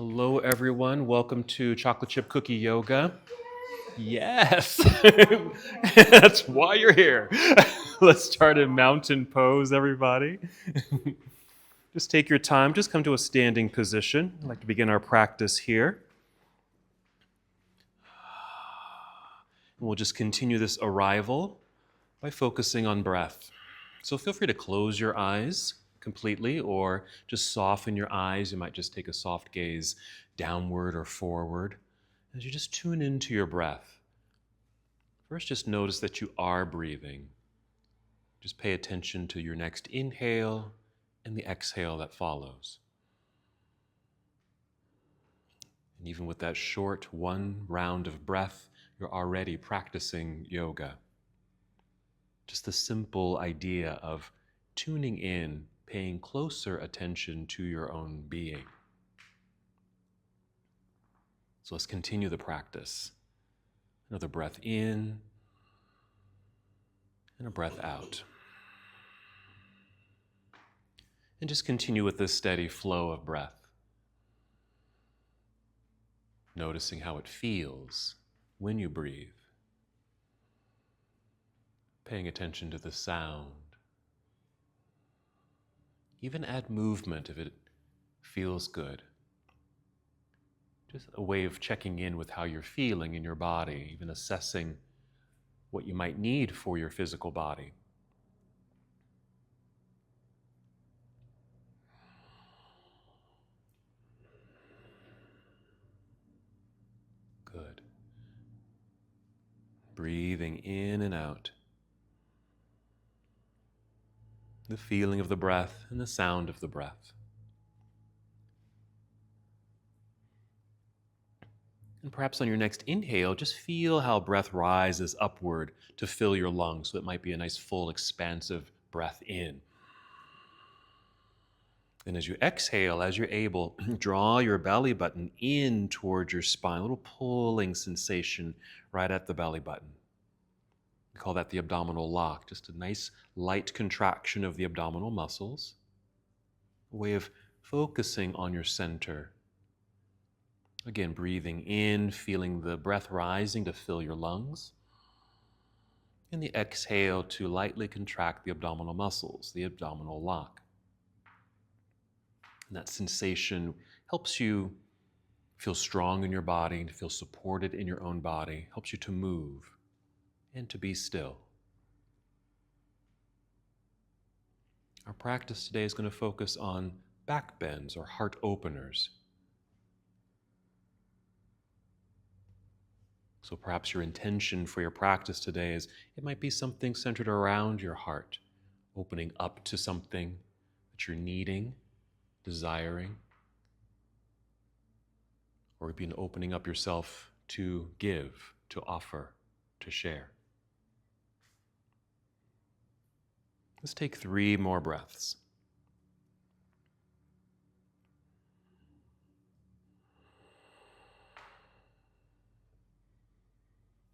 Hello, everyone. Welcome to Chocolate Chip Cookie Yoga. Yes, that's why you're here. Let's start in mountain pose, everybody. Just take your time. Just come to a standing position. I'd like to begin our practice here. And we'll just continue this arrival by focusing on breath. So feel free to close your eyes completely or just soften your eyes. You might just take a soft gaze downward or forward as you just tune into your breath. First, just notice that you are breathing. Just pay attention to your next inhale and the exhale that follows. And even with that short one round of breath, you're already practicing yoga. Just the simple idea of tuning in, paying closer attention to your own being. So let's continue the practice. Another breath in and a breath out. And just continue with this steady flow of breath. Noticing how it feels when you breathe. Paying attention to the sound. Even add movement if it feels good. Just a way of checking in with how you're feeling in your body, even assessing what you might need for your physical body. Good. Breathing in and out. The feeling of the breath and the sound of the breath. And perhaps on your next inhale, just feel how breath rises upward to fill your lungs. So it might be a nice, full, expansive breath in. And as you exhale, as you're able, draw your belly button in towards your spine, a little pulling sensation right at the belly button. We call that the abdominal lock, just a nice light contraction of the abdominal muscles. A way of focusing on your center. Again, breathing in, feeling the breath rising to fill your lungs. And the exhale to lightly contract the abdominal muscles, the abdominal lock. And that sensation helps you feel strong in your body, to feel supported in your own body, helps you to move and to be still. Our practice today is going to focus on backbends or heart openers. So perhaps your intention for your practice today is it might be something centered around your heart, opening up to something that you're needing, desiring, or even opening up yourself to give, to offer, to share. Let's take 3 more breaths.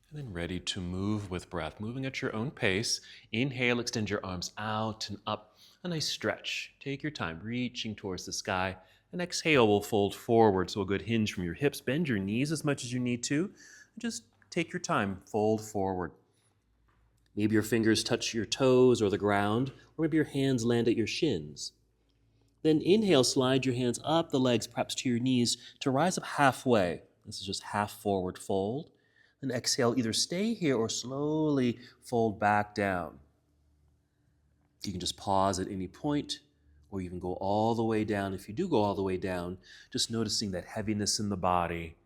And then ready to move with breath, moving at your own pace. Inhale, extend your arms out and up. A nice stretch. Take your time, reaching towards the sky. And exhale, we'll fold forward, so a good hinge from your hips. Bend your knees as much as you need to. Just take your time, fold forward. Maybe your fingers touch your toes or the ground, or maybe your hands land at your shins. Then inhale, slide your hands up the legs, perhaps to your knees, to rise up halfway. This is just half forward fold. Then exhale, either stay here or slowly fold back down. You can just pause at any point, or you can go all the way down. If you do go all the way down, just noticing that heaviness in the body,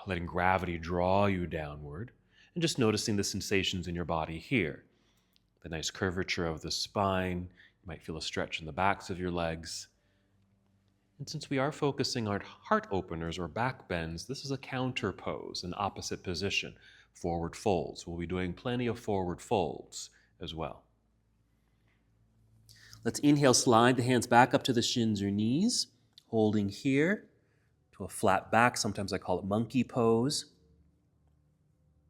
letting gravity draw you downward, and just noticing the sensations in your body here. The nice curvature of the spine. You might feel a stretch in the backs of your legs. And since we are focusing on heart openers or back bends, this is a counter pose, an opposite position, forward folds. We'll be doing plenty of forward folds as well. Let's inhale, slide the hands back up to the shins or knees, holding here to a flat back. Sometimes I call it monkey pose.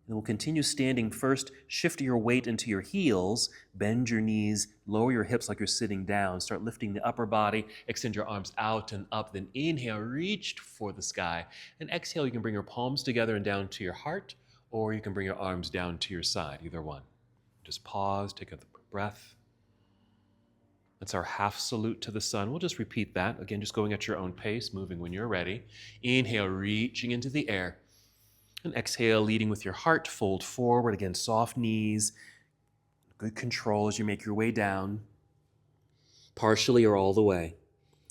And we'll continue standing. First, shift your weight into your heels, bend your knees, lower your hips like you're sitting down. Start lifting the upper body, extend your arms out and up. Then inhale, reach for the sky. And exhale, you can bring your palms together and down to your heart, or you can bring your arms down to your side, either one. Just pause, take a breath. That's our half salute to the sun. We'll just repeat that. Again, just going at your own pace, moving when you're ready. Inhale, reaching into the air. And exhale, leading with your heart, fold forward. Again, soft knees. Good control as you make your way down, partially or all the way.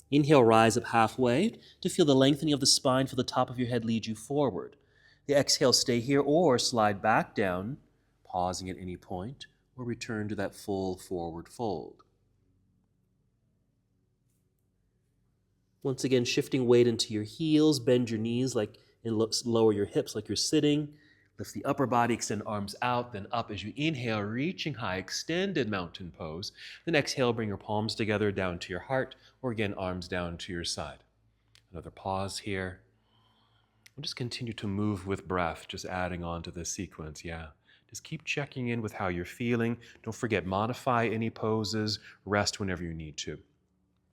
Inhale, rise up halfway to feel the lengthening of the spine. Feel the top of your head lead you forward. The exhale, stay here or slide back down, pausing at any point, or return to that full forward fold. Once again, shifting weight into your heels, bend your knees and lower your hips like you're sitting. Lift the upper body, extend arms out, then up as you inhale, reaching high, extended mountain pose. Then exhale, bring your palms together down to your heart, or again, arms down to your side. Another pause here. We'll just continue to move with breath, just adding on to this sequence, yeah. Just keep checking in with how you're feeling. Don't forget, modify any poses, rest whenever you need to.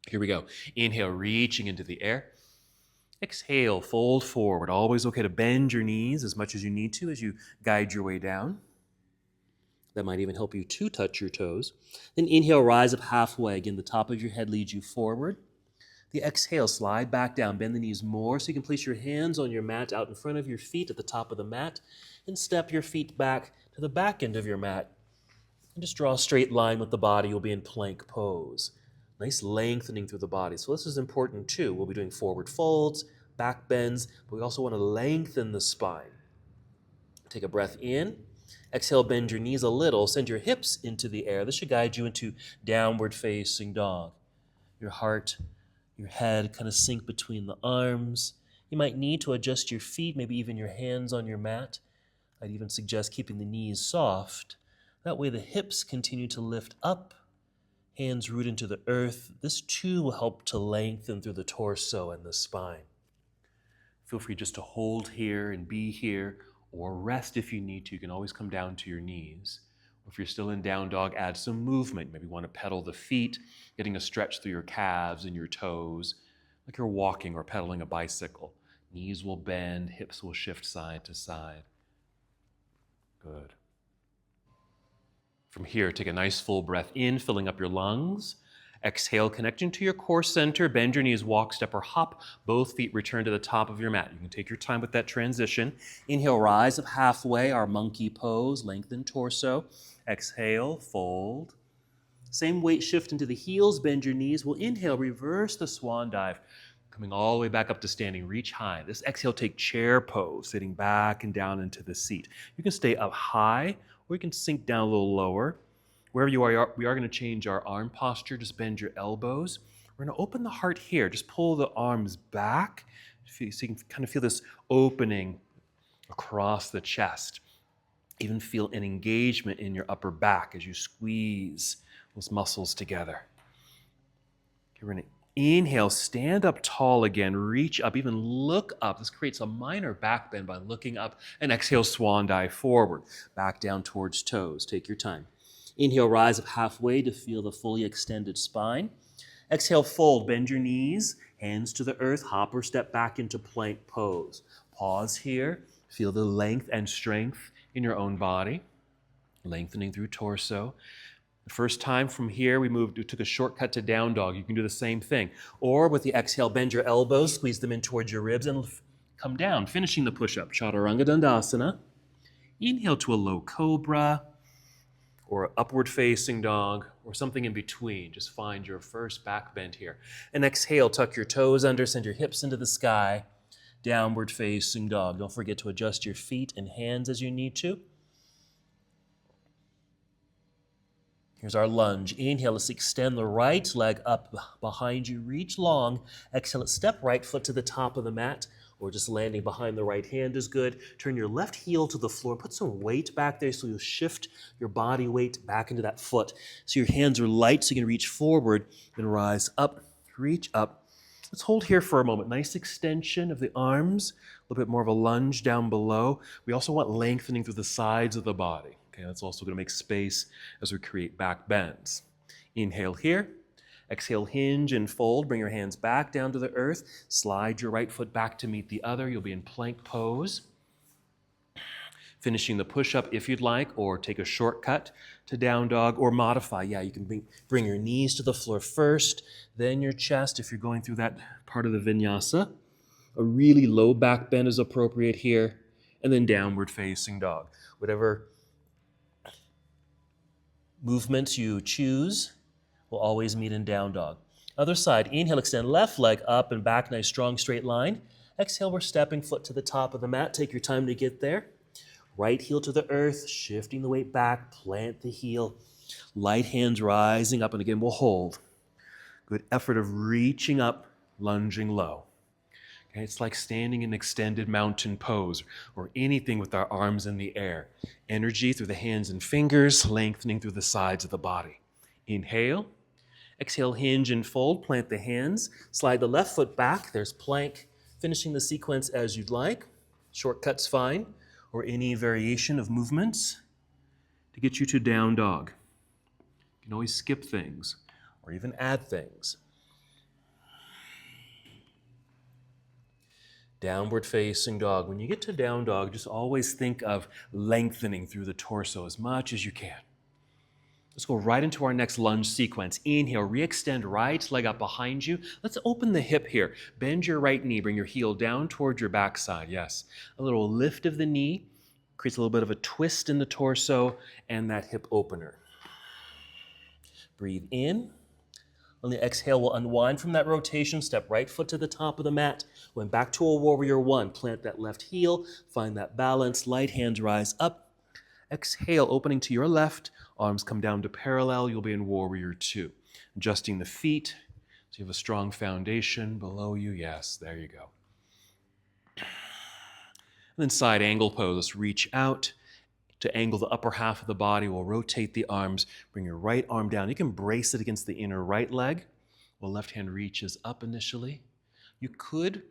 Here we go. Inhale, reaching into the air. Exhale, fold forward. Always okay to bend your knees as much as you need to as you guide your way down. That might even help you to touch your toes. Then inhale, rise up halfway. Again, the top of your head leads you forward. The exhale, slide back down. Bend the knees more so you can place your hands on your mat out in front of your feet at the top of the mat. And step your feet back to the back end of your mat. And just draw a straight line with the body. You'll be in plank pose. Nice lengthening through the body. So this is important too. We'll be doing forward folds, back bends, but we also want to lengthen the spine. Take a breath in. Exhale, bend your knees a little. Send your hips into the air. This should guide you into downward facing dog. Your heart, your head kind of sink between the arms. You might need to adjust your feet, maybe even your hands on your mat. I'd even suggest keeping the knees soft. That way the hips continue to lift up. Hands root into the earth. This too will help to lengthen through the torso and the spine. Feel free just to hold here and be here, or rest if you need to. You can always come down to your knees. Or if you're still in down dog, add some movement. Maybe you want to pedal the feet, getting a stretch through your calves and your toes, like you're walking or pedaling a bicycle. Knees will bend, hips will shift side to side. Good. From here, take a nice full breath in, filling up your lungs. Exhale, connecting to your core center. Bend your knees, walk, step, or hop. Both feet return to the top of your mat. You can take your time with that transition. Inhale, rise up halfway, our monkey pose, lengthen torso. Exhale, fold. Same weight shift into the heels, bend your knees. We'll inhale, reverse the swan dive, coming all the way back up to standing. Reach high. This exhale, take chair pose, sitting back and down into the seat. You can stay up high, or you can sink down a little lower. Wherever you are, we are going to change our arm posture. Just bend your elbows. We're going to open the heart here. Just pull the arms back so you can kind of feel this opening across the chest. Even feel an engagement in your upper back as you squeeze those muscles together. Okay, we're going to inhale, stand up tall again, reach up, even look up. This creates a minor back bend by looking up, and exhale, swan dive forward, back down towards toes. Take your time. Inhale, rise up halfway to feel the fully extended spine. Exhale, fold, bend your knees, hands to the earth, hop or step back into plank pose. Pause here, feel the length and strength in your own body, lengthening through torso. The first time from here, we took a shortcut to down dog. You can do the same thing. Or with the exhale, bend your elbows, squeeze them in towards your ribs, and come down, finishing the push-up. Chaturanga Dandasana. Inhale to a low cobra, or upward facing dog, or something in between. Just find your first back bend here. And exhale, tuck your toes under, send your hips into the sky. Downward facing dog. Don't forget to adjust your feet and hands as you need to. Here's our lunge. Inhale, let's extend the right leg up behind you. Reach long. Exhale, let's step right foot to the top of the mat, or just landing behind the right hand is good. Turn your left heel to the floor. Put some weight back there so you'll shift your body weight back into that foot. So your hands are light so you can reach forward and rise up, reach up. Let's hold here for a moment. Nice extension of the arms, a little bit more of a lunge down below. We also want lengthening through the sides of the body. Okay, that's also going to make space as we create back bends. Inhale here. Exhale, hinge and fold. Bring your hands back down to the earth. Slide your right foot back to meet the other. You'll be in plank pose. Finishing the push-up if you'd like, or take a shortcut to down dog, or modify. Yeah, you can bring your knees to the floor first, then your chest if you're going through that part of the vinyasa. A really low back bend is appropriate here, and then downward facing dog. Whatever movements you choose will always meet in down dog. Other side, inhale, extend left leg up and back, nice strong straight line. Exhale, we're stepping foot to the top of the mat. Take your time to get there. Right heel to the earth, shifting the weight back, plant the heel. Light hands rising up, and again, we'll hold. Good effort of reaching up, lunging low. Okay, it's like standing in extended mountain pose or anything with our arms in the air. Energy through the hands and fingers, lengthening through the sides of the body. Inhale. Exhale, hinge and fold, plant the hands. Slide the left foot back, there's plank. Finishing the sequence as you'd like. Shortcut's fine. Or any variation of movements to get you to down dog. You can always skip things or even add things. Downward facing dog. When you get to down dog, just always think of lengthening through the torso as much as you can. Let's go right into our next lunge sequence. Inhale, re-extend right leg up behind you. Let's open the hip here. Bend your right knee, bring your heel down towards your backside. Yes, a little lift of the knee creates a little bit of a twist in the torso and that hip opener. Breathe in. On the exhale, we'll unwind from that rotation. Step right foot to the top of the mat. Going back to a warrior one. Plant that left heel. Find that balance. Light hands rise up. Exhale, opening to your left. Arms come down to parallel. You'll be in warrior two. Adjusting the feet so you have a strong foundation below you. Yes, there you go. And then side angle pose. Let's reach out to angle the upper half of the body. We'll rotate the arms. Bring your right arm down. You can brace it against the inner right leg. While left hand reaches up initially. You could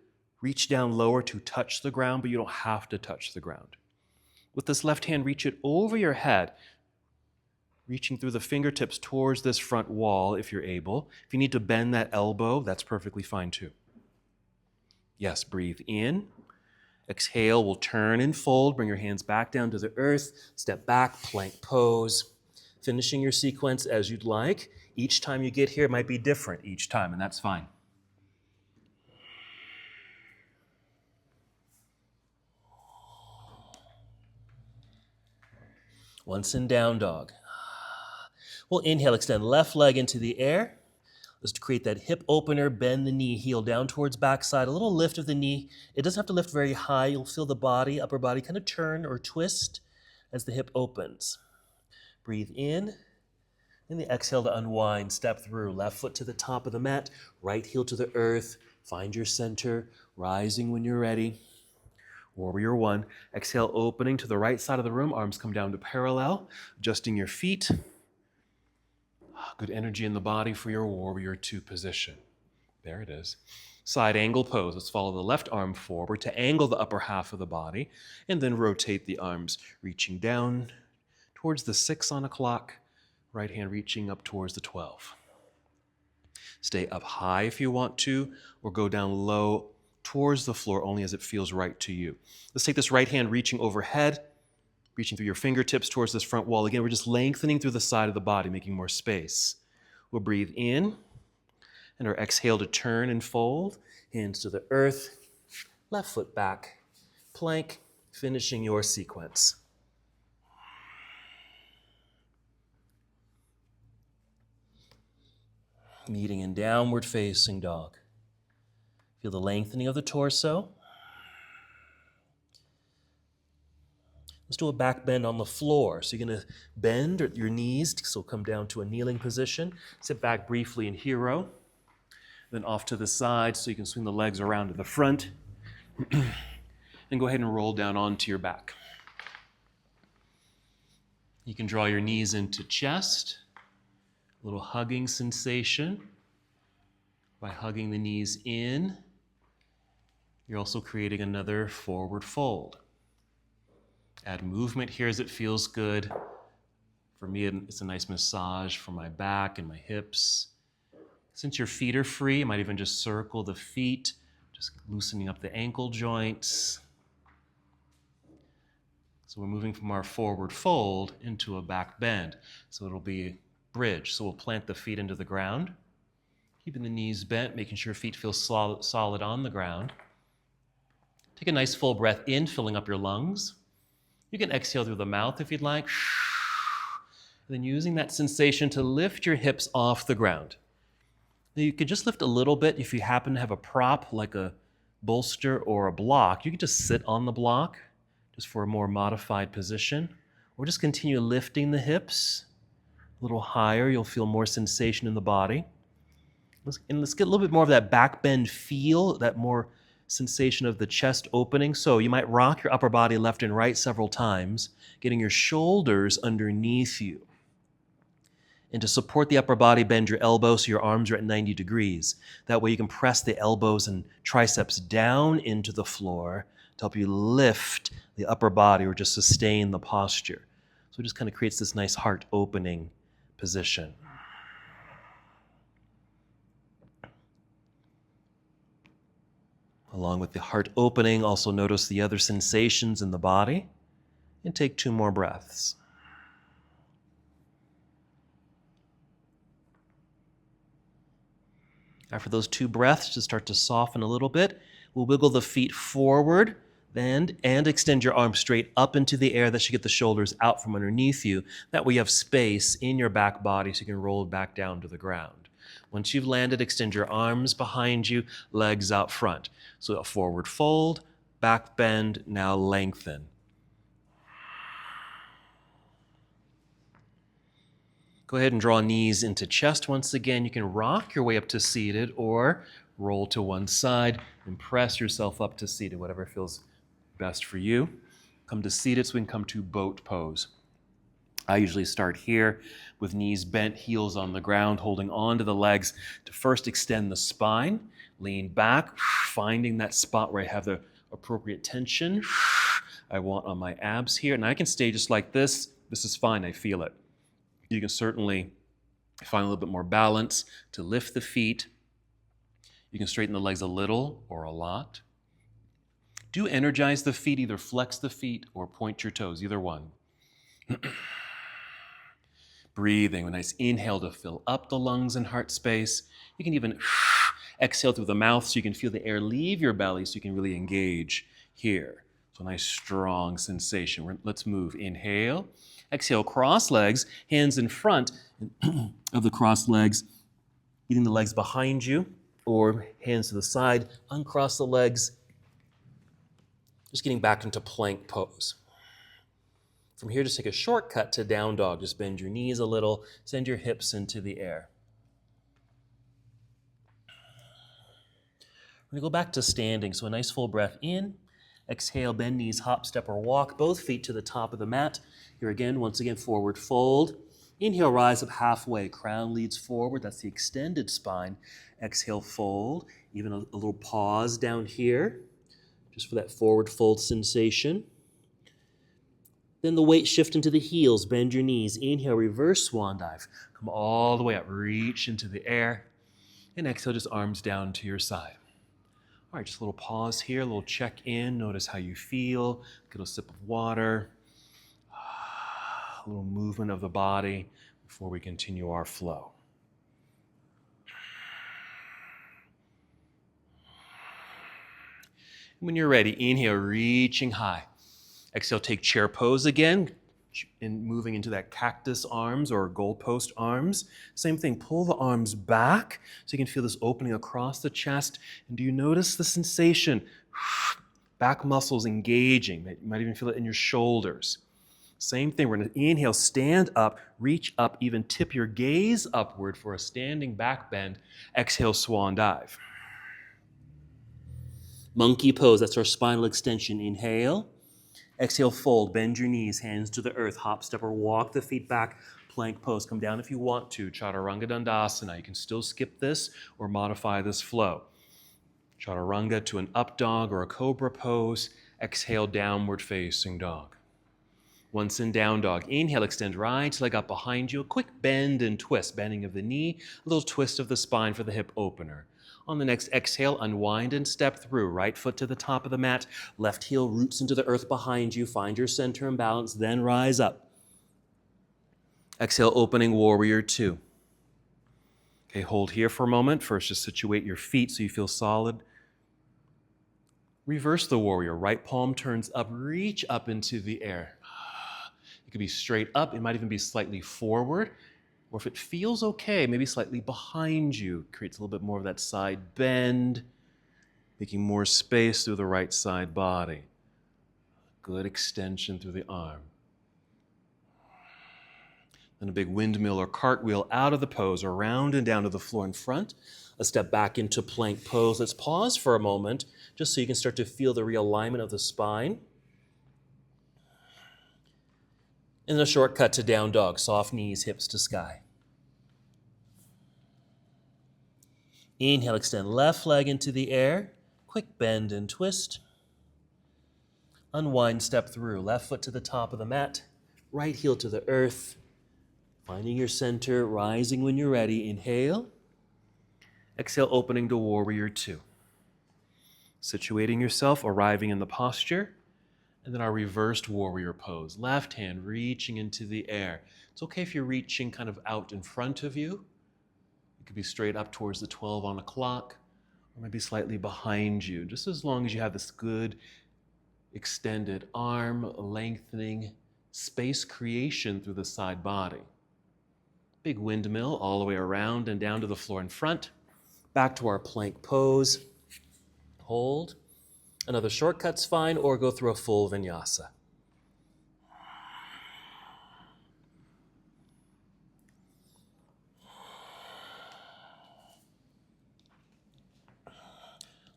reach down lower to touch the ground, but you don't have to touch the ground. With this left hand, reach it over your head, reaching through the fingertips towards this front wall if you're able. If you need to bend that elbow, that's perfectly fine too. Yes, breathe in. Exhale, we'll turn and fold. Bring your hands back down to the earth. Step back, plank pose. Finishing your sequence as you'd like. Each time you get here, it might be different each time, and that's fine. Once in down dog. We'll inhale, extend left leg into the air. Let's create that hip opener, bend the knee, heel down towards backside, a little lift of the knee. It doesn't have to lift very high. You'll feel the body, upper body kind of turn or twist as the hip opens. Breathe in, and the exhale to unwind, step through. Left foot to the top of the mat, right heel to the earth. Find your center, rising when you're ready. Warrior one. Exhale, opening to the right side of the room. Arms come down to parallel, adjusting your feet. Good energy in the body for your warrior two position. There it is. Side angle pose. Let's follow the left arm forward to angle the upper half of the body, and then rotate the arms, reaching down towards the 6 on a clock, right hand reaching up towards the 12. Stay up high if you want to, or go down low towards the floor only as it feels right to you. Let's take this right hand reaching overhead, reaching through your fingertips towards this front wall. Again, we're just lengthening through the side of the body, making more space. We'll breathe in, and our exhale to turn and fold. Hands to the earth, left foot back, plank, finishing your sequence. Meeting in downward facing dog. Feel the lengthening of the torso. Let's do a back bend on the floor. So you're going to bend at your knees, so come down to a kneeling position. Sit back briefly in hero. Then off to the side so you can swing the legs around to the front. And go ahead and roll down onto your back. You can draw your knees into chest. A little hugging sensation. By hugging the knees in, you're also creating another forward fold. Add movement here as it feels good. For me, it's a nice massage for my back and my hips. Since your feet are free, you might even just circle the feet, just loosening up the ankle joints. So we're moving from our forward fold into a back bend. So it'll be a bridge. So we'll plant the feet into the ground, keeping the knees bent, making sure feet feel solid on the ground. Take a nice full breath in, filling up your lungs. You can exhale through the mouth if you'd like. And then using that sensation to lift your hips off the ground. Now you could just lift a little bit. If you happen to have a prop like a bolster or a block, you can just sit on the block just for a more modified position. Or just continue lifting the hips a little higher. You'll feel more sensation in the body. Let's get a little bit more of that back bend feel, that more sensation of the chest opening. So you might rock your upper body left and right several times, getting your shoulders underneath you. And to support the upper body, bend your elbows so your arms are at 90 degrees. That way you can press the elbows and triceps down into the floor to help you lift the upper body or just sustain the posture. So it just kind of creates this nice heart opening position. Along with the heart opening, also notice the other sensations in the body and take 2 more breaths. After those 2 breaths, just start to soften a little bit. We'll wiggle the feet forward and extend your arms straight up into the air. That should get the shoulders out from underneath you. That way you have space in your back body so you can roll back down to the ground. Once you've landed, extend your arms behind you, legs out front. So a forward fold, back bend, now lengthen. Go ahead and draw knees into chest once again. You can rock your way up to seated or roll to one side and press yourself up to seated, whatever feels best for you. Come to seated so we can come to boat pose. I usually start here with knees bent, heels on the ground, holding on to the legs to first extend the spine, lean back, finding that spot where I have the appropriate tension I want on my abs here. And I can stay just like this. This is fine, I feel it. You can certainly find a little bit more balance to lift the feet. You can straighten the legs a little or a lot. Do energize the feet, either flex the feet or point your toes, either one. Breathing, a nice inhale to fill up the lungs and heart space. You can even exhale through the mouth so you can feel the air leave your belly so you can really engage here. So a nice strong sensation. Let's move. Inhale. Exhale, cross legs, hands in front of the crossed legs, getting the legs behind you or hands to the side. Uncross the legs. Just getting back into plank pose. From here, just take a shortcut to down dog. Just bend your knees a little, send your hips into the air. We're going to go back to standing. So a nice full breath in. Exhale, bend knees, hop, step, or walk. Both feet to the top of the mat. Here again, once again, forward fold. Inhale, rise up halfway. Crown leads forward. That's the extended spine. Exhale, fold. Even a little pause down here, just for that forward fold sensation. Then the weight shift into the heels. Bend your knees. Inhale, reverse swan dive. Come all the way up. Reach into the air. And exhale, just arms down to your side. All right, just a little pause here, a little check in. Notice how you feel. Get a sip of water. A little movement of the body before we continue our flow. When you're ready, inhale, reaching high. Exhale, take chair pose again, and moving into that cactus arms or goalpost arms. Same thing, pull the arms back so you can feel this opening across the chest. And do you notice the sensation? Back muscles engaging. You might even feel it in your shoulders. Same thing, we're going to inhale, stand up, reach up, even tip your gaze upward for a standing back bend. Exhale, swan dive. Monkey pose, that's our spinal extension. Inhale. Exhale, fold, bend your knees, hands to the earth, hop, step, or walk the feet back, plank pose. Come down if you want to. Chaturanga Dandasana. You can still skip this or modify this flow. Chaturanga to an up dog or a cobra pose. Exhale, downward facing dog. Once in down dog, inhale, extend right leg up behind you. A quick bend and twist, bending of the knee, a little twist of the spine for the hip opener. On the next exhale, unwind and step through. Right foot to the top of the mat, left heel roots into the earth behind you. Find your center and balance, then rise up. Exhale, opening warrior two. Okay, hold here for a moment. First, just situate your feet so you feel solid. Reverse the warrior. Right palm turns up, reach up into the air. It could be straight up. It might even be slightly forward. Or if it feels okay, maybe slightly behind you. Creates a little bit more of that side bend, making more space through the right side body. Good extension through the arm. Then a big windmill or cartwheel out of the pose, around and down to the floor in front. A step back into plank pose. Let's pause for a moment just so you can start to feel the realignment of the spine. And then a shortcut to down dog. Soft knees, hips to sky. Inhale, extend left leg into the air. Quick bend and twist. Unwind, step through. Left foot to the top of the mat. Right heel to the earth. Finding your center, rising when you're ready. Inhale. Exhale, opening to warrior two. Situating yourself, arriving in the posture. And then our reversed warrior pose. Left hand reaching into the air. It's okay if you're reaching kind of out in front of you. It could be straight up towards the 12 on the clock, or maybe slightly behind you, just as long as you have this good extended arm, lengthening, space creation through the side body. Big windmill all the way around and down to the floor in front. Back to our plank pose. Hold. Another shortcut's fine, or go through a full vinyasa.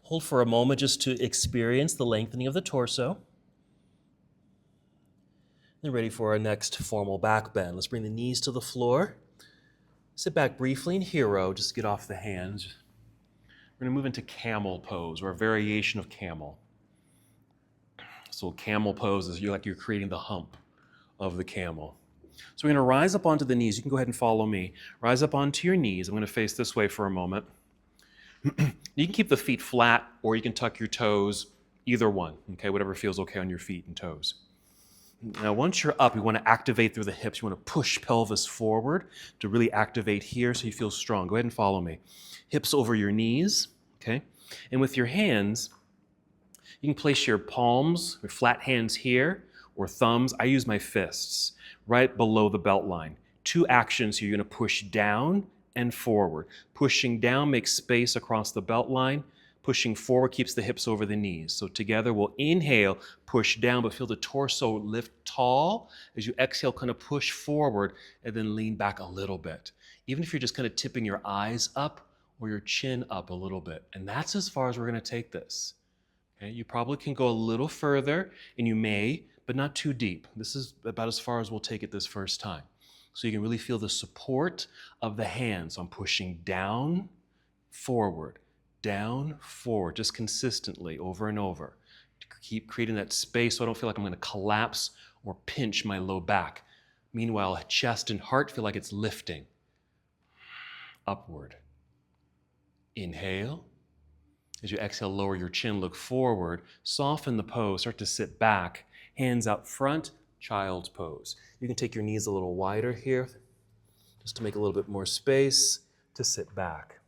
Hold for a moment just to experience the lengthening of the torso. Then ready for our next formal back bend. Let's bring the knees to the floor. Sit back briefly in hero, just get off the hands. We're going to move into camel pose, or a variation of camel. So camel pose is you're creating the hump of the camel. So we're going to rise up onto the knees. You can go ahead and follow me. Rise up onto your knees. I'm going to face this way for a moment. You can keep the feet flat, or you can tuck your toes, either one, okay? Whatever feels okay on your feet and toes. Now, once you're up, you want to activate through the hips. You want to push pelvis forward to really activate here so you feel strong. Go ahead and follow me. Hips over your knees, okay? And with your hands, you can place your palms, your flat hands here, or thumbs. I use my fists right below the belt line. Two actions here. You're going to push down and forward. Pushing down makes space across the belt line. Pushing forward keeps the hips over the knees. So together we'll inhale, push down, but feel the torso lift tall. As you exhale, kind of push forward and then lean back a little bit. Even if you're just kind of tipping your eyes up or your chin up a little bit. And that's as far as we're going to take this. Okay? You probably can go a little further, and you may, but not too deep. This is about as far as we'll take it this first time. So you can really feel the support of the hands. So I'm pushing down, forward, just consistently over and over. To keep creating that space so I don't feel like I'm going to collapse or pinch my low back. Meanwhile, chest and heart feel like it's lifting. Upward. Inhale. As you exhale, lower your chin, look forward, soften the pose, start to sit back, hands out front, child's pose. You can take your knees a little wider here, just to make a little bit more space to sit back.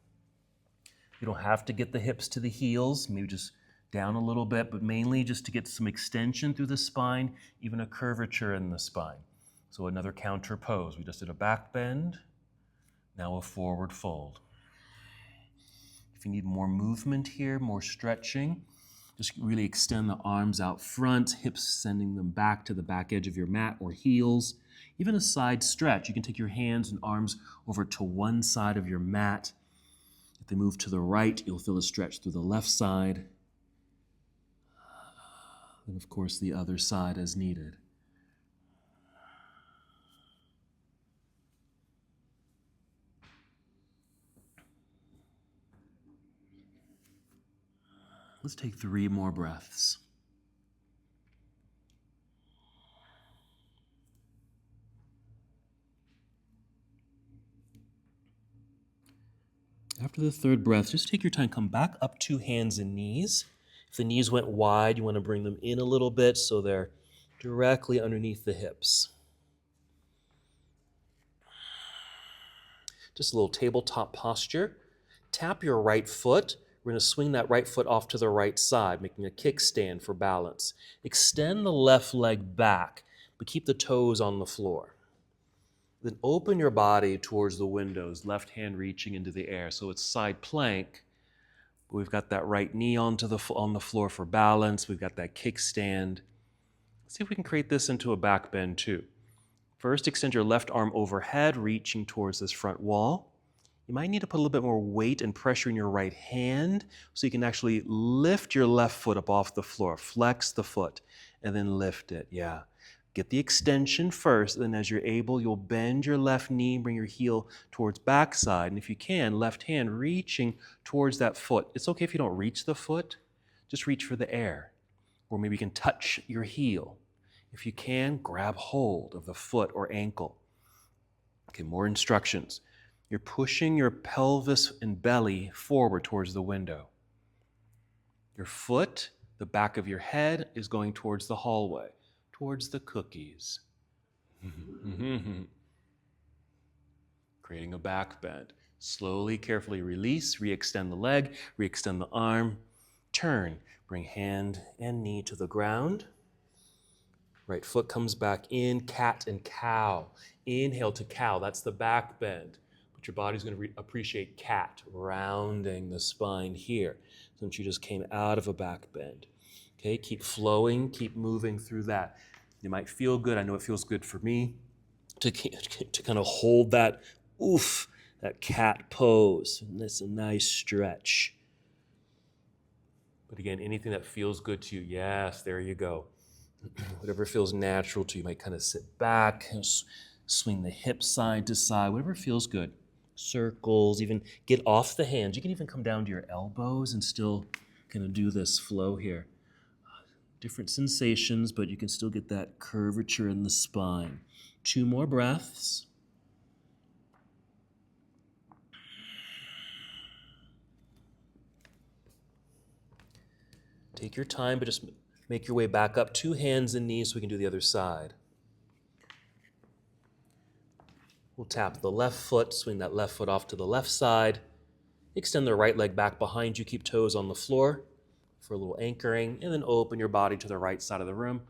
You don't have to get the hips to the heels, maybe just down a little bit, but mainly just to get some extension through the spine, even a curvature in the spine. So another counter pose. We just did a back bend, now a forward fold. If you need more movement here, more stretching, just really extend the arms out front, hips sending them back to the back edge of your mat or heels. Even a side stretch. You can take your hands and arms over to one side of your mat. If they move to the right, you'll feel a stretch through the left side. And of course, the other side as needed. Let's take 3 more breaths. After the 3rd breath, just take your time. Come back up to hands and knees. If the knees went wide, you want to bring them in a little bit so they're directly underneath the hips. Just a little tabletop posture. Tap your right foot. We're going to swing that right foot off to the right side, making a kickstand for balance. Extend the left leg back, but keep the toes on the floor. Then open your body towards the windows, left hand reaching into the air. So it's side plank. We've got that right knee on the floor for balance. We've got that kickstand. Let's see if we can create this into a back bend too. First, extend your left arm overhead, reaching towards this front wall. You might need to put a little bit more weight and pressure in your right hand so you can actually lift your left foot up off the floor. Flex the foot and then lift it. Yeah. Get the extension first, then as you're able, you'll bend your left knee, bring your heel towards backside, and if you can, left hand reaching towards that foot. It's okay if you don't reach the foot, just reach for the air, or maybe you can touch your heel. If you can, grab hold of the foot or ankle. Okay, more instructions. You're pushing your pelvis and belly forward towards the window. Your foot, the back of your head, is going towards the hallway, towards the cookies. Creating a back bend. Slowly, carefully release, re-extend the leg, re-extend the arm. Turn, bring hand and knee to the ground. Right foot comes back in, cat and cow. Inhale to cow, that's the back bend. But your body's going to appreciate cat, rounding the spine here, since you just came out of a back bend. Okay, keep flowing, keep moving through that. It might feel good, I know it feels good for me, to kind of hold that, that cat pose. And that's a nice stretch. But again, anything that feels good to you, yes, there you go. Whatever feels natural to you. You might kind of sit back, swing the hips side to side, whatever feels good. Circles, even get off the hands. You can even come down to your elbows and still kind of do this flow here. Different sensations, but you can still get that curvature in the spine. 2 more breaths. Take your time, but just make your way back up to hands and knees so we can do the other side. We'll tap the left foot, swing that left foot off to the left side. Extend the right leg back behind you, keep toes on the floor for a little anchoring, and then open your body to the right side of the room.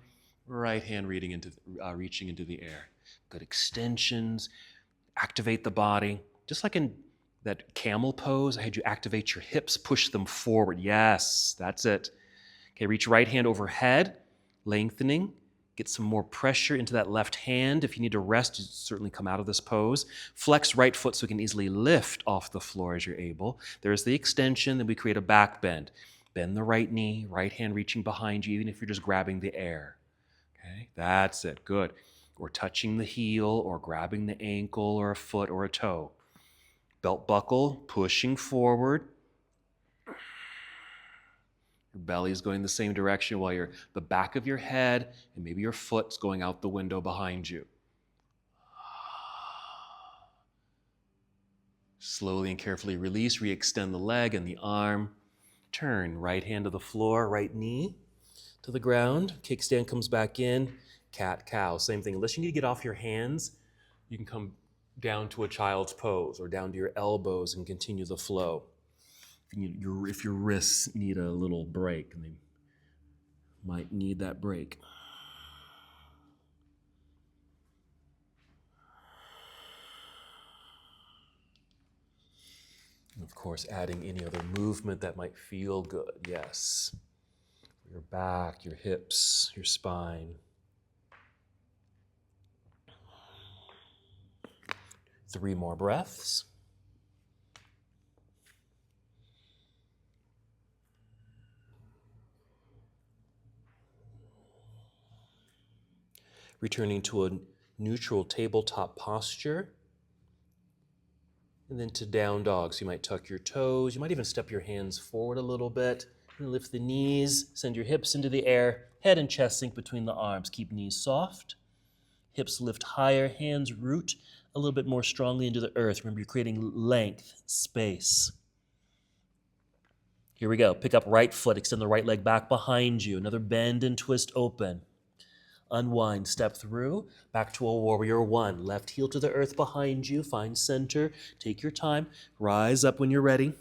Right hand reaching into the air. Good extensions. Activate the body. Just like in that camel pose, I had you activate your hips, push them forward. Yes, that's it. Okay, reach right hand overhead, lengthening. Get some more pressure into that left hand. If you need to rest, you certainly come out of this pose. Flex right foot so you can easily lift off the floor as you're able. There's the extension, then we create a back bend. Bend the right knee, right hand reaching behind you, even if you're just grabbing the air. Okay, that's it, good. Or touching the heel, or grabbing the ankle, or a foot, or a toe. Belt buckle, pushing forward. Your belly is going the same direction while the back of your head and maybe your foot's going out the window behind you. Slowly and carefully release, re-extend the leg and the arm. Turn, right hand to the floor, right knee to the ground. Kickstand comes back in. Cat, cow, same thing. Unless you need to get off your hands, you can come down to a child's pose or down to your elbows and continue the flow. If your wrists need a little break, and they might need that break. And of course, adding any other movement that might feel good, yes. Your back, your hips, your spine. 3 more breaths. Returning to a neutral tabletop posture. And then to down dog. So you might tuck your toes. You might even step your hands forward a little bit Lift the knees, send your hips into the air, head and chest sink between the arms. Keep knees soft, hips lift higher, hands root a little bit more strongly into the earth. Remember, you're creating length, space. Here we go. Pick up right foot, extend the right leg back behind you. Another bend and twist open. Unwind, step through, back to a warrior one. Left heel to the earth behind you, find center. Take your time, rise up when you're ready.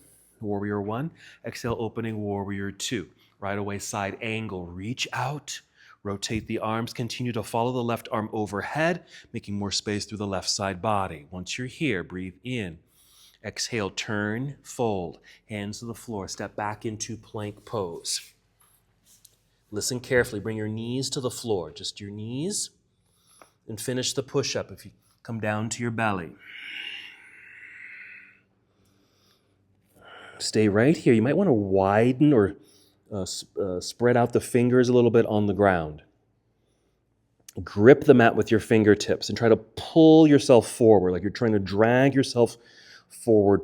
Warrior one, exhale, opening warrior two. Right away, side angle, reach out. Rotate the arms, continue to follow the left arm overhead, making more space through the left side body. Once you're here, breathe in. Exhale, turn, fold. Hands to the floor, step back into plank pose. Listen carefully, bring your knees to the floor, just your knees, and finish the push-up if you come down to your belly. Stay right here. You might want to widen or spread out the fingers a little bit on the ground. Grip the mat with your fingertips and try to pull yourself forward, like you're trying to drag yourself forward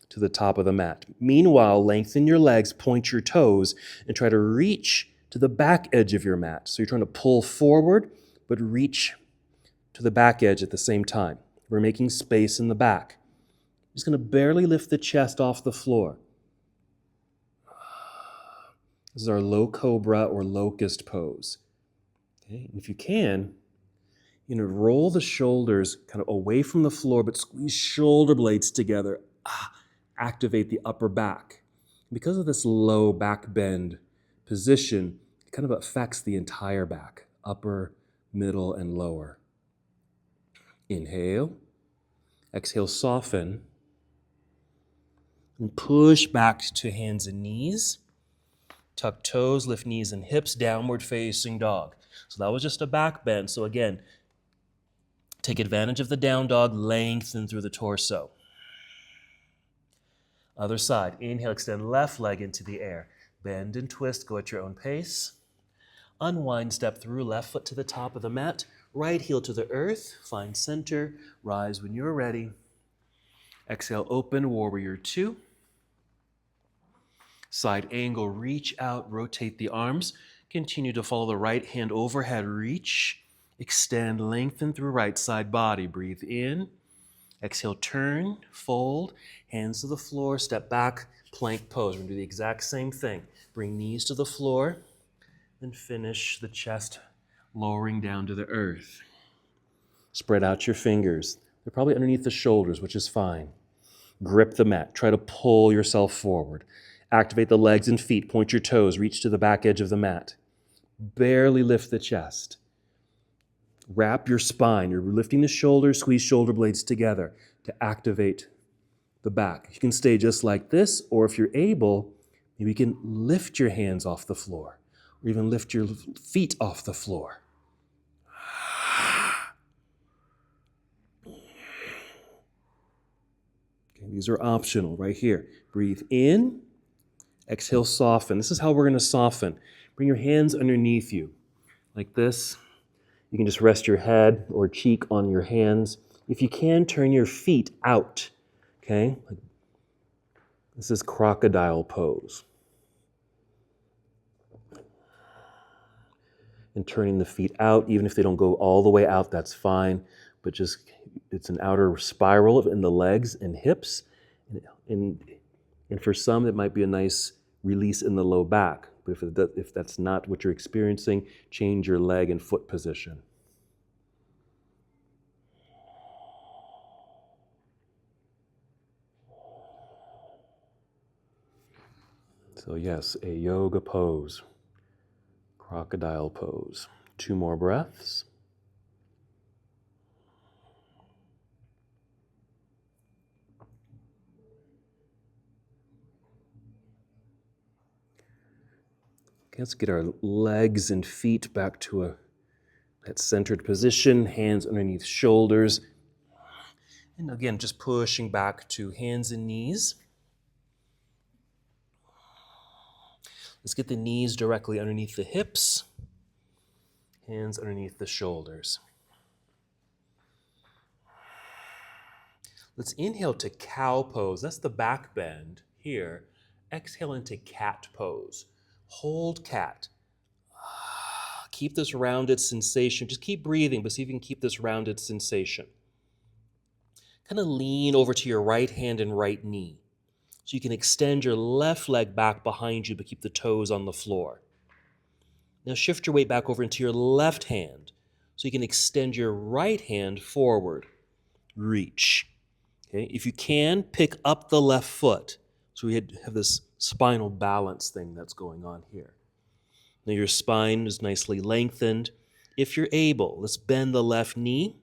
to the top of the mat. Meanwhile, lengthen your legs, point your toes, and try to reach to the back edge of your mat. So you're trying to pull forward, but reach to the back edge at the same time. We're making space in the back. Just going to barely lift the chest off the floor. This is our low cobra or locust pose. Okay? And if you can, roll the shoulders kind of away from the floor, but squeeze shoulder blades together. Activate the upper back. Because of this low back bend position, it kind of affects the entire back, upper, middle, and lower. Inhale. Exhale, soften. And push back to hands and knees. Tuck toes, lift knees and hips, downward facing dog. So that was just a back bend. So again, take advantage of the down dog, lengthen through the torso. Other side. Inhale, extend left leg into the air. Bend and twist, go at your own pace. Unwind, step through, left foot to the top of the mat, right heel to the earth, find center, rise when you're ready. Exhale, open, warrior two. Side angle, reach out, rotate the arms. Continue to follow the right hand overhead, reach, extend, lengthen through right side body. Breathe in. Exhale, turn, fold, hands to the floor, step back, plank pose. We're going to do the exact same thing. Bring knees to the floor, then finish the chest lowering down to the earth. Spread out your fingers. They're probably underneath the shoulders, which is fine. Grip the mat. Try to pull yourself forward. Activate the legs and feet. Point your toes. Reach to the back edge of the mat. Barely lift the chest. Wrap your spine. You're lifting the shoulders, squeeze shoulder blades together to activate the back. You can stay just like this, or if you're able, maybe you can lift your hands off the floor, or even lift your feet off the floor. Okay, these are optional right here. Breathe in, exhale, soften. This is how we're going to soften. Bring your hands underneath you, like this. You can just rest your head or cheek on your hands. If you can, turn your feet out, okay? This is crocodile pose. And turning the feet out, even if they don't go all the way out, that's fine. But just, it's an outer spiral in the legs and hips. And for some, it might be a nice release in the low back. But if that's not what you're experiencing, change your leg and foot position. So yes, a yoga pose, crocodile pose. 2 more breaths. Okay, let's get our legs and feet back to that centered position, hands underneath shoulders. And again, just pushing back to hands and knees. Let's get the knees directly underneath the hips, hands underneath the shoulders. Let's inhale to cow pose. That's the back bend here. Exhale into cat pose. hold cat. Keep this rounded sensation. Just keep breathing, but see if you can keep this rounded sensation. Kind of lean over to your right hand and right knee. So you can extend your left leg back behind you, but keep the toes on the floor. Now shift your weight back over into your left hand. So you can extend your right hand forward. Reach. Okay? If you can, pick up the left foot. So we have this spinal balance thing that's going on here. Now your spine is nicely lengthened. If you're able, let's bend the left knee.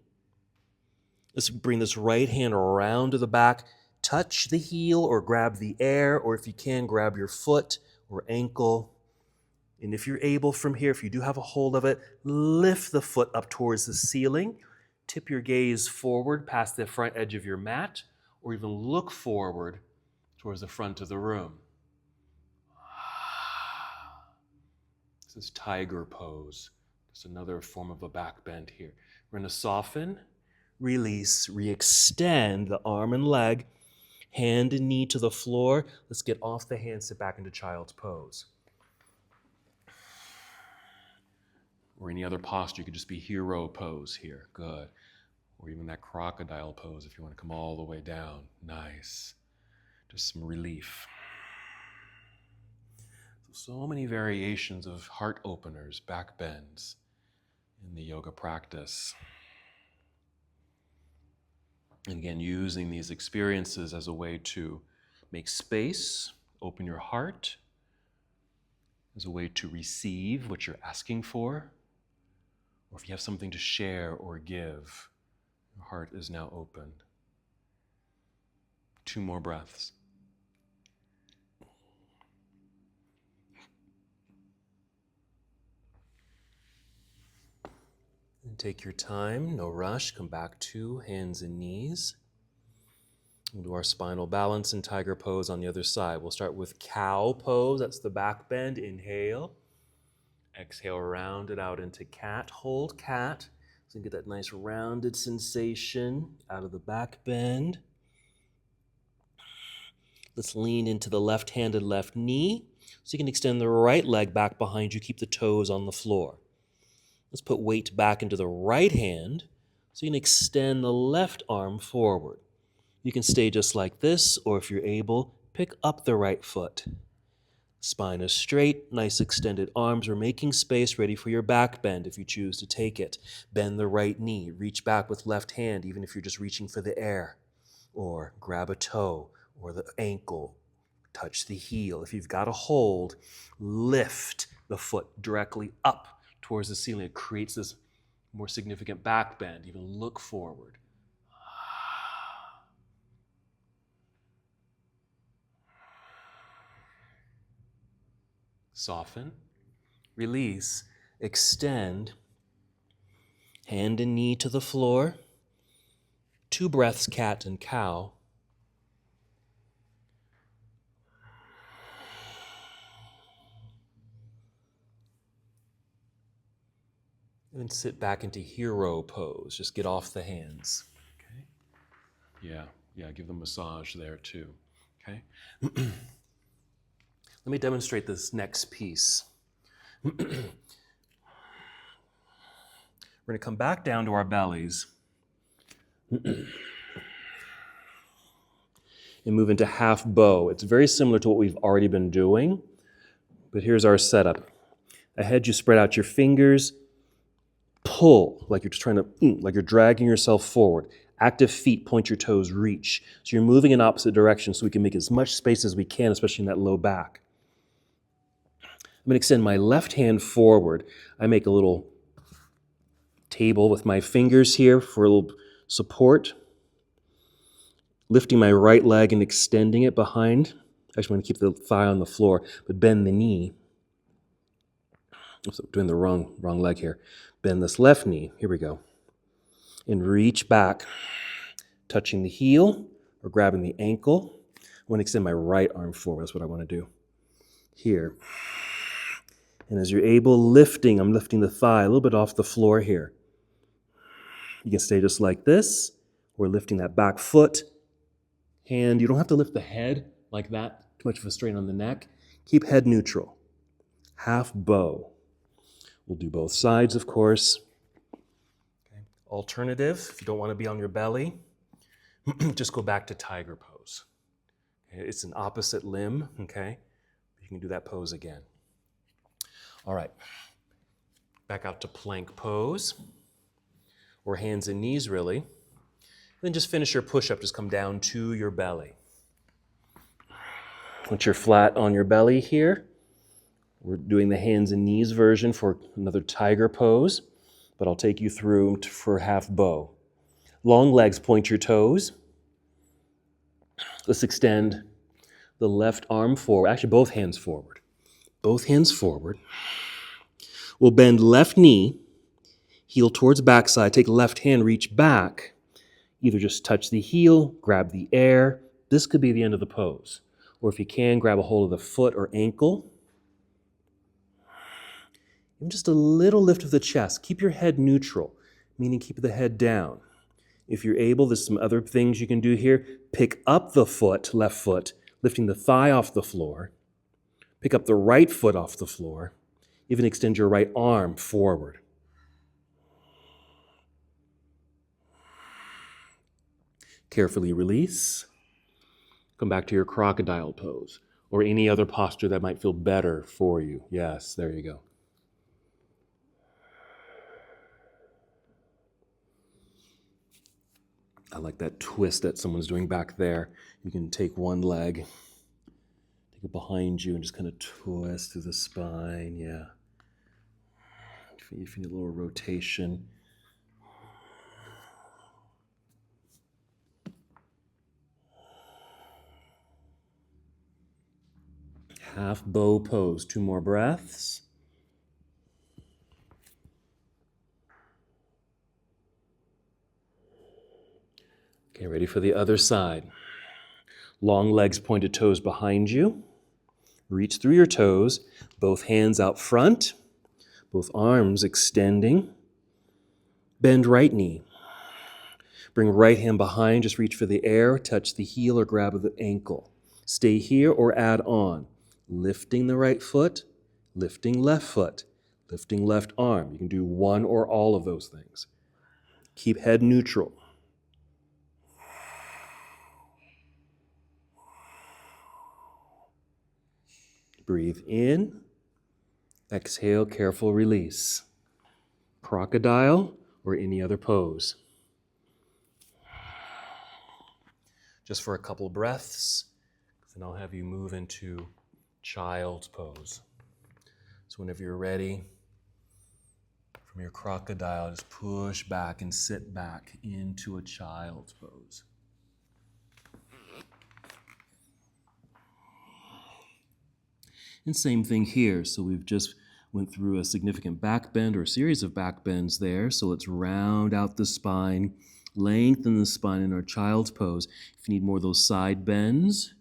Let's bring this right hand around to the back. Touch the heel or grab the air, or if you can, grab your foot or ankle. And if you're able from here, if you do have a hold of it, lift the foot up towards the ceiling. Tip your gaze forward past the front edge of your mat, or even look forward towards the front of the room. This is tiger pose. It's another form of a back bend here. We're going to soften, release, re-extend the arm and leg, hand and knee to the floor. Let's get off the hand, sit back into child's pose. Or any other posture, you could just be hero pose here. Good. Or even that crocodile pose if you want to come all the way down. Nice. Just some relief. So many variations of heart openers, back bends in the yoga practice. And again, using these experiences as a way to make space, open your heart, as a way to receive what you're asking for, or if you have something to share or give, your heart is now open. 2 more breaths. And take your time, no rush. Come back to hands and knees. We'll do our spinal balance and tiger pose on the other side. We'll start with cow pose. That's the back bend. Inhale. Exhale, round it out into cat. Hold cat. So you can get that nice rounded sensation out of the back bend. Let's lean into the left hand and left knee. So you can extend the right leg back behind you. Keep the toes on the floor. Let's put weight back into the right hand. So you can extend the left arm forward. You can stay just like this, or if you're able, pick up the right foot. Spine is straight, nice extended arms. We're making space ready for your back bend if you choose to take it. Bend the right knee, reach back with left hand, even if you're just reaching for the air. Or grab a toe or the ankle, touch the heel. If you've got a hold, lift the foot directly up towards the ceiling. It creates this more significant back bend. Even look forward. Soften, release, extend, hand and knee to the floor. 2 breaths, cat and cow. And then sit back into hero pose. Just get off the hands. Okay? Yeah, give them a massage there too. Okay? Let me demonstrate this next piece. We're going to come back down to our bellies and move into half bow. It's very similar to what we've already been doing, but here's our setup. Ahead, you spread out your fingers, pull, like you're just trying to, like you're dragging yourself forward. Active feet, point your toes, reach. So you're moving in opposite directions so we can make as much space as we can, especially in that low back. I'm going to extend my left hand forward. I make a little table with my fingers here for a little support. Lifting my right leg and extending it behind. Actually, I'm going to keep the thigh on the floor, but bend the knee. Oops, I'm doing the wrong leg here. Bend this left knee. Here we go. And reach back, touching the heel or grabbing the ankle. I want to extend my right arm forward. That's what I want to do. Here. And as you're able, I'm lifting the thigh a little bit off the floor here. You can stay just like this, or lifting that back foot. Hand, you don't have to lift the head like that, too much of a strain on the neck. Keep head neutral. half bow. We'll do both sides, of course. Okay. Alternative, if you don't want to be on your belly, just go back to tiger pose. Okay. It's an opposite limb, okay? You can do that pose again. All right. Back out to plank pose, or hands and knees, really. Then just finish your push-up. Just come down to your belly. Once you're flat on your belly here, we're doing the hands and knees version for another tiger pose, but I'll take you through for half bow. Long legs, point your toes. Let's extend the left arm forward, actually both hands forward. Both hands forward. We'll bend left knee, heel towards backside, take left hand, reach back. Either just touch the heel, grab the air. This could be the end of the pose. Or if you can, grab a hold of the foot or ankle. And just a little lift of the chest. Keep your head neutral, meaning keep the head down. If you're able, there's some other things you can do here. Pick up the foot, left foot, lifting the thigh off the floor. Pick up the right foot off the floor. Even extend your right arm forward. Carefully release. Come back to your crocodile pose or any other posture that might feel better for you. Yes, there you go. I like that twist that someone's doing back there. You can take one leg, take it behind you, and just kind of twist through the spine. Yeah. If you need a little rotation. Half bow pose. 2 more breaths. Okay, ready for the other side. Long legs, pointed toes behind you. Reach through your toes, both hands out front, both arms extending. Bend right knee. Bring right hand behind, just reach for the air, touch the heel or grab the ankle. Stay here or add on. Lifting the right foot, lifting left foot, lifting left arm. You can do one or all of those things. Keep head neutral. Breathe in. Exhale, careful release. Crocodile or any other pose. Just for a couple breaths, then I'll have you move into child's pose. So whenever you're ready, from your crocodile, just push back and sit back into a child's pose. And same thing here. So we've just went through a significant back bend or a series of back bends there. So let's round out the spine, lengthen the spine in our child's pose. If you need more of those side bends,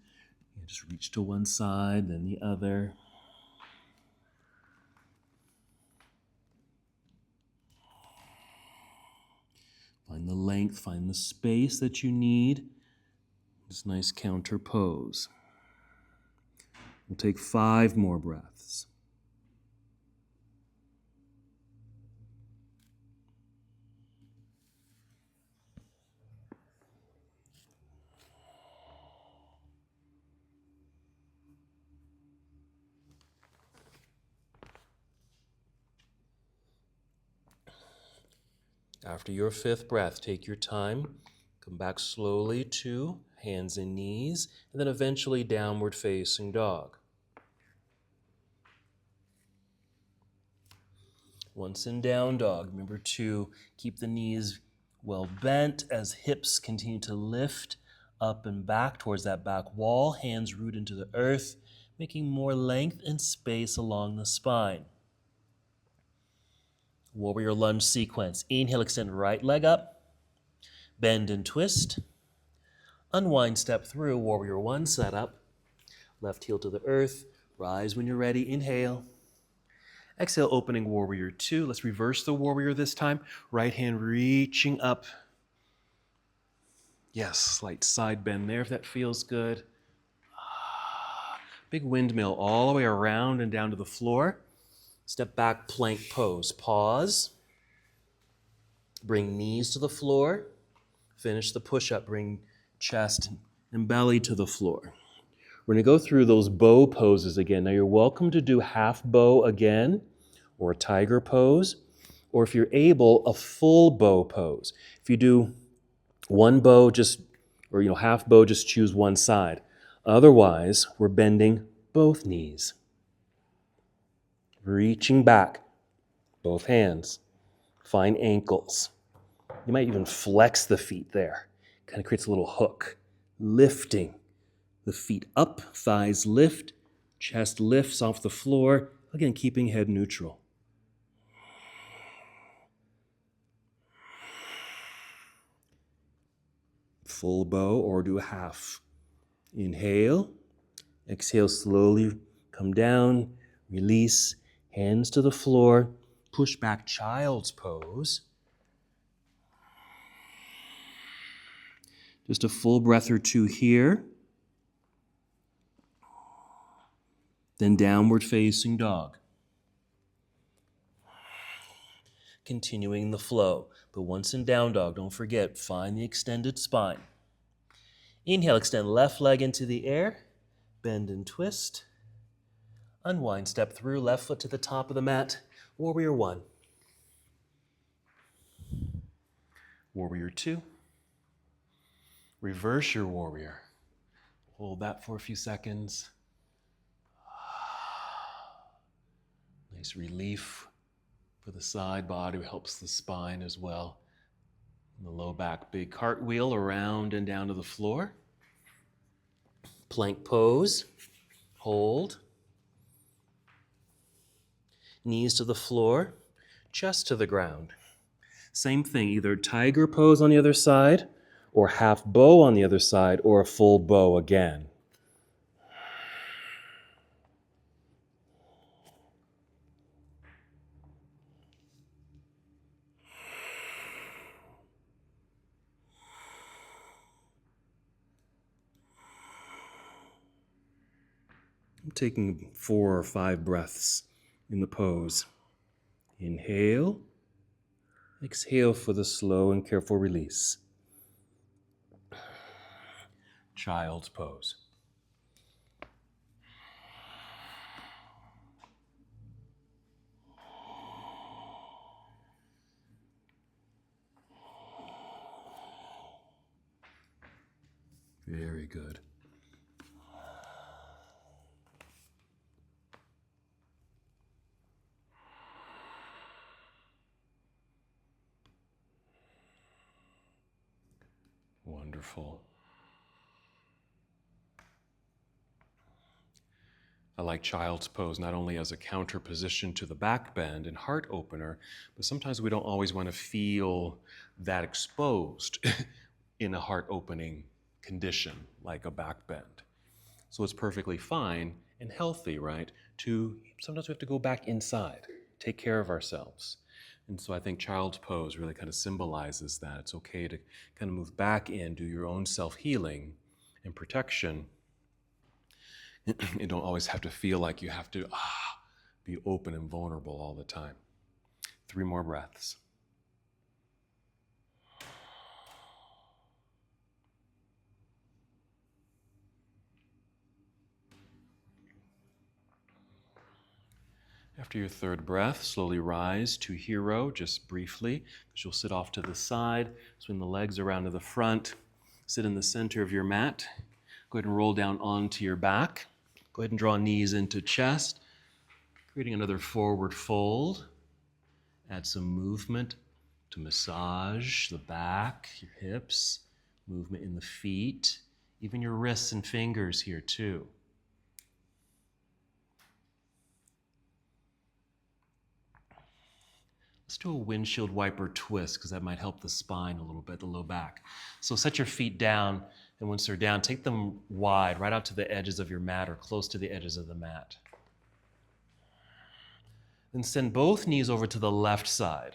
just reach to one side, then the other. Find the length, find the space that you need. This nice counter pose. We'll take 5 more breaths. After your 5th breath, take your time. Come back slowly to hands and knees, and then eventually downward facing dog. Once in down dog, remember to keep the knees well bent as hips continue to lift up and back towards that back wall, hands root into the earth, making more length and space along the spine. Warrior lunge sequence. Inhale, extend right leg up, bend and twist. Unwind, step through, warrior 1 setup. Left heel to the earth, rise when you're ready, inhale. Exhale, opening warrior 2. Let's reverse the warrior this time. Right hand reaching up. Yes, slight side bend there if that feels good. Big windmill all the way around and down to the floor. Step back, plank pose. Pause. Bring knees to the floor. Finish the push-up. Bring chest and belly to the floor. We're going to go through those bow poses again. Now, you're welcome to do half bow again, or a tiger pose, or if you're able, a full bow pose. If you do one bow, half bow, just choose one side. Otherwise, we're bending both knees. Reaching back, both hands. Find ankles. You might even flex the feet there. Kind of creates a little hook. Lifting the feet up, thighs lift, chest lifts off the floor. Again, keeping head neutral. Full bow or do a half. Inhale. Exhale, slowly come down. Release. Hands to the floor. Push back, child's pose. Just a full breath or two here. Then downward facing dog. Continuing the flow. But once in down dog, don't forget, find the extended spine. Inhale, extend left leg into the air. Bend and twist. Unwind, step through, left foot to the top of the mat. Warrior 1. Warrior 2. Reverse your warrior. Hold that for a few seconds. Nice relief for the side body, helps the spine as well. And the low back, big cartwheel around and down to the floor. Plank pose. Hold. Knees to the floor, chest to the ground. Same thing, either tiger pose on the other side, or half bow on the other side, or a full bow again. I'm taking 4 or 5 breaths in the pose. Inhale. Exhale for the slow and careful release. Child's pose. Very good. Wonderful. I like child's pose not only as a counter position to the back bend and heart opener, but sometimes we don't always want to feel that exposed in a heart opening condition like a back bend. So it's perfectly fine and healthy, right? Sometimes we have to go back inside, take care of ourselves. And so I think child's pose really kind of symbolizes that. It's okay to kind of move back in, do your own self-healing and protection. You don't always have to feel like you have to be open and vulnerable all the time. 3 more breaths. After your 3rd breath, slowly rise to hero, just briefly, because you'll sit off to the side, swing the legs around to the front, sit in the center of your mat. Go ahead and roll down onto your back. Go ahead and draw knees into chest, creating another forward fold. Add some movement to massage the back, your hips, movement in the feet, even your wrists and fingers here too. Let's do a windshield wiper twist because that might help the spine a little bit, the low back. So set your feet down, and once they're down, take them wide, right out to the edges of your mat or close to the edges of the mat. Then send both knees over to the left side.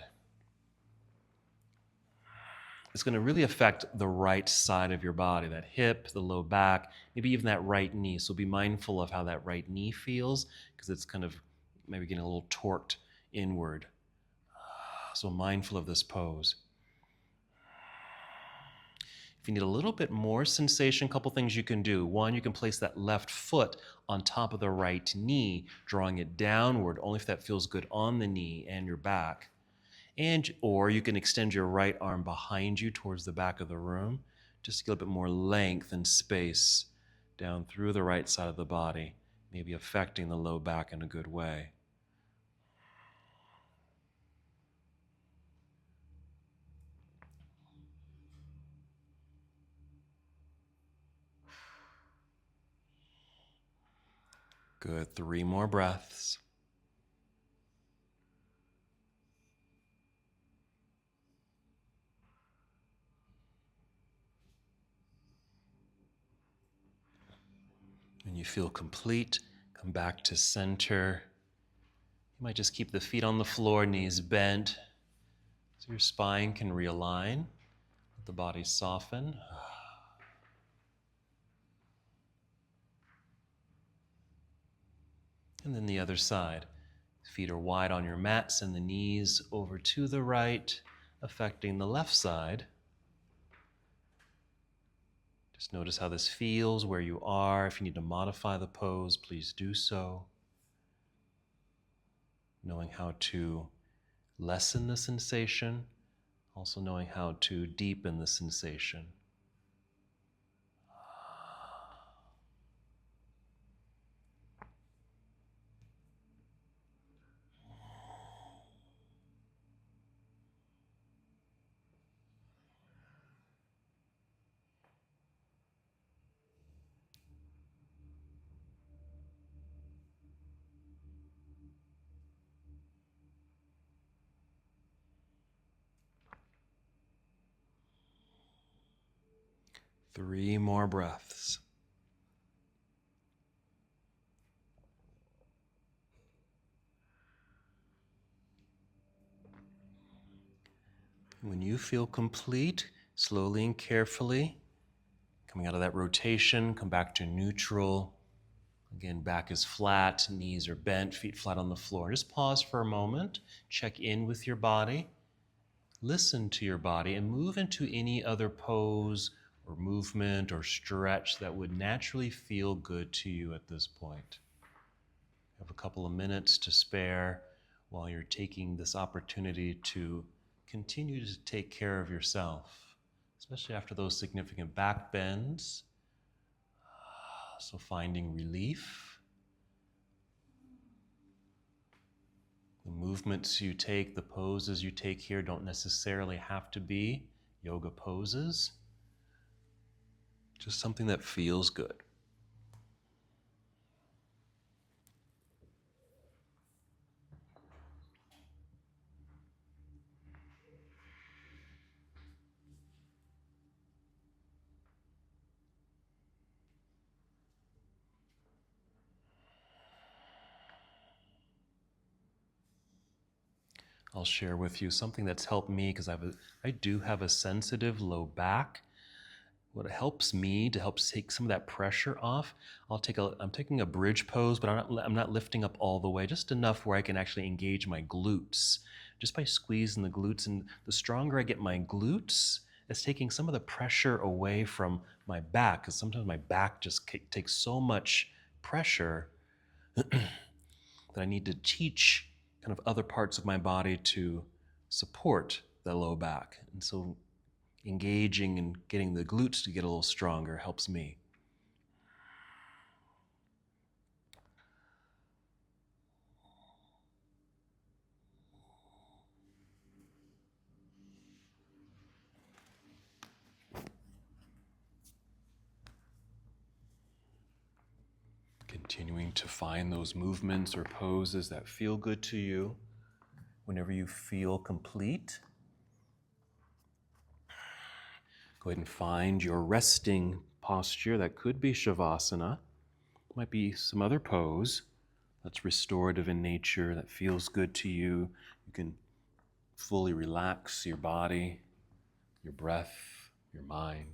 It's going to really affect the right side of your body, that hip, the low back, maybe even that right knee. So be mindful of how that right knee feels because it's kind of maybe getting a little torqued inward. So mindful of this pose. If you need a little bit more sensation, a couple things you can do. One, you can place that left foot on top of the right knee, drawing it downward, only if that feels good on the knee and your back. Or you can extend your right arm behind you towards the back of the room, just to get a bit more length and space down through the right side of the body, maybe affecting the low back in a good way. Good. 3 more breaths. When you feel complete, come back to center. You might just keep the feet on the floor, knees bent, so your spine can realign, let the body soften. And then the other side. Feet are wide on your mat, send the knees over to the right, affecting the left side. Just notice how this feels, where you are. If you need to modify the pose, please do so. Knowing how to lessen the sensation, also knowing how to deepen the sensation. Three more breaths. When you feel complete, slowly and carefully, coming out of that rotation, come back to neutral. Again, back is flat, knees are bent, feet flat on the floor. Just pause for a moment, check in with your body, listen to your body, and move into any other pose or movement or stretch that would naturally feel good to you at this point. You have a couple of minutes to spare while you're taking this opportunity to continue to take care of yourself, especially after those significant back bends. So finding relief. The movements you take, the poses you take here don't necessarily have to be yoga poses. Just something that feels good. I'll share with you something that's helped me because I do have a sensitive low back. What helps me to help take some of that pressure off, I'm taking a bridge pose, but I'm not lifting up all the way, just enough where I can actually engage my glutes, just by squeezing the glutes. And the stronger I get my glutes, it's taking some of the pressure away from my back, because sometimes my back just takes so much pressure that I need to teach kind of other parts of my body to support the low back. And so engaging and getting the glutes to get a little stronger helps me. Continuing to find those movements or poses that feel good to you. Whenever you feel complete, go ahead and find your resting posture. That could be Shavasana. Might be some other pose that's restorative in nature, that feels good to you. You can fully relax your body, your breath, your mind.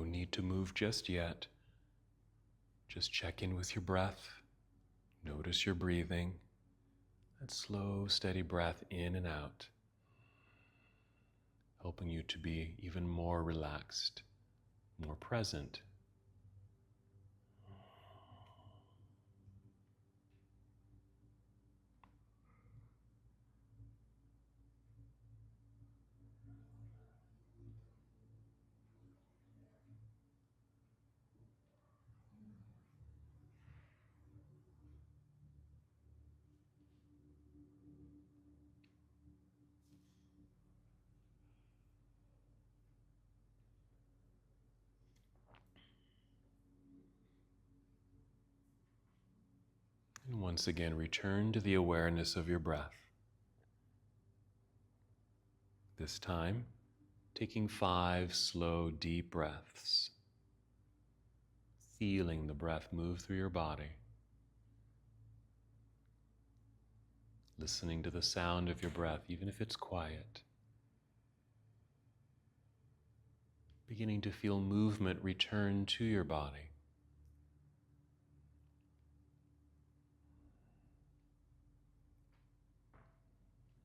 need to move just yet. Just check in with your breath. Notice your breathing. That slow, steady breath in and out, helping you to be even more relaxed, more present. And once again, return to the awareness of your breath. This time, taking 5 slow, deep breaths, feeling the breath move through your body, listening to the sound of your breath, even if it's quiet, beginning to feel movement return to your body.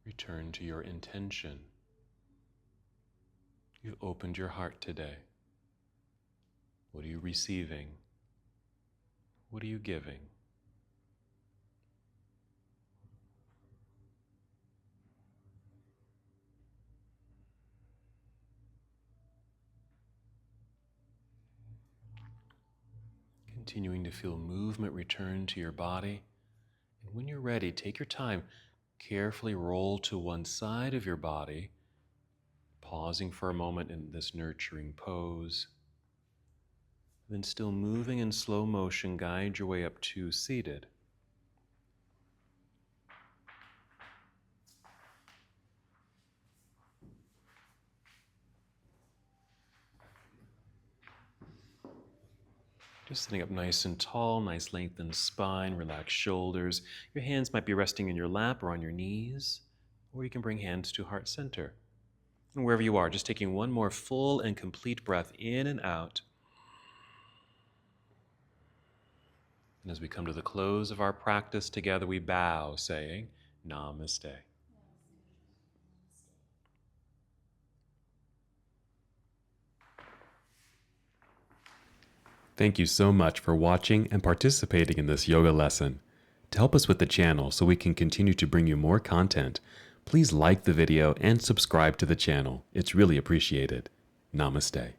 Return to your intention. You've opened your heart today. What are you receiving? What are you giving? Continuing to feel movement return to your body. And when you're ready, take your time. Carefully roll to one side of your body, pausing for a moment in this nurturing pose. Then still moving in slow motion, guide your way up to seated. Just sitting up nice and tall, nice lengthened spine, relaxed shoulders. Your hands might be resting in your lap or on your knees, or you can bring hands to heart center. And wherever you are, just taking one more full and complete breath in and out. And as we come to the close of our practice together, we bow, saying, Namaste. Thank you so much for watching and participating in this yoga lesson. To help us with the channel so we can continue to bring you more content, please like the video and subscribe to the channel. It's really appreciated. Namaste.